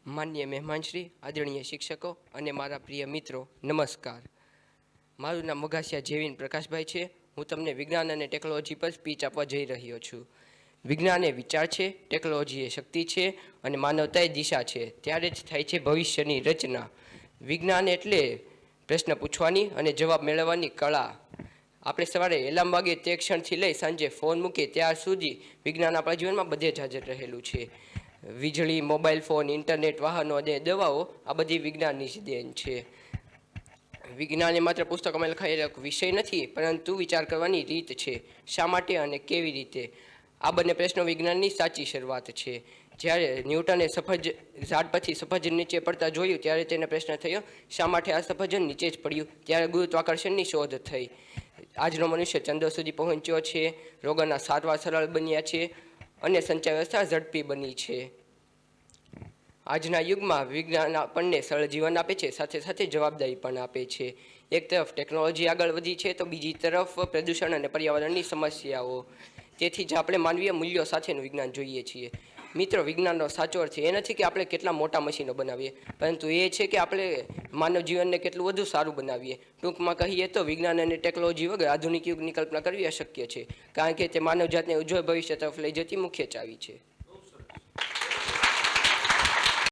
માન્ય મહેમાનશ્રી, આદરણીય શિક્ષકો અને મારા પ્રિય મિત્રો, નમસ્કાર. મારું નામ મઘાસિયા જેવિન પ્રકાશભાઈ છે. હું તમને વિજ્ઞાન અને ટેકનોલોજી પર સ્પીચ આપવા જઈ રહ્યો છું. વિજ્ઞાન એ વિચાર છે, ટેકનોલોજી એ શક્તિ છે અને માનવતા એ દિશા છે. ત્યારે જ થાય છે ભવિષ્યની રચના. વિજ્ઞાન એટલે પ્રશ્ન પૂછવાની અને જવાબ મેળવવાની કળા. આપણે સવારે એલાર્મ વાગે તે ક્ષણથી લઈ સાંજે ફોન મૂકીએ ત્યાર સુધી વિજ્ઞાન આપણા જીવનમાં બધે જ હાજર રહેલું છે. વીજળી, મોબાઈલ ફોન, ઇન્ટરનેટ, વાહનો અને દવાઓ આ બધી વિજ્ઞાનની જ દેન છે. વિજ્ઞાન એ માત્ર પુસ્તકોમાં લખાયેલો વિષય નથી, પરંતુ વિચાર કરવાની રીત છે. શા માટે અને કેવી રીતે? આ બંને પ્રશ્નો વિજ્ઞાનની સાચી શરૂઆત છે. જ્યારે ન્યૂટને ઝાડ પરથી સફરજન નીચે પડતા જોયું ત્યારે તેને પ્રશ્ન થયો, શા માટે આ સફરજન નીચે જ પડ્યું? ત્યારે ગુરુત્વાકર્ષણની શોધ થઈ. આજનો મનુષ્ય ચંદ્ર સુધી પહોંચ્યો છે, રોગોના સારવાર સરળ બન્યા છે અને સંચાર વ્યવસ્થા ઝડપી બની છે. આજના યુગમાં વિજ્ઞાન આપણને સરળ જીવન આપે છે, સાથે સાથે જવાબદારી પણ આપે છે. એક તરફ ટેકનોલોજી આગળ વધી છે તો બીજી તરફ પ્રદૂષણ અને પર્યાવરણની સમસ્યાઓ. તેથી જ આપણે માનવીય મૂલ્યો સાથેનું વિજ્ઞાન જોઈએ છીએ. મિત્રો, વિજ્ઞાનનો સાચો અર્થ એ નથી કે આપણે કેટલા મોટા મશીનો બનાવીએ, પરંતુ એ છે કે આપણે માનવ જીવનને કેટલું વધુ સારું બનાવીએ. ટૂંકમાં કહીએ તો વિજ્ઞાન અને ટેકનોલોજી વગર આધુનિક યુગની કલ્પના કરવી અશક્ય છે, કારણ કે તે માનવજાતને ઉજ્જવળ ભવિષ્ય તરફ લઈ જતી મુખ્ય ચાવી છે.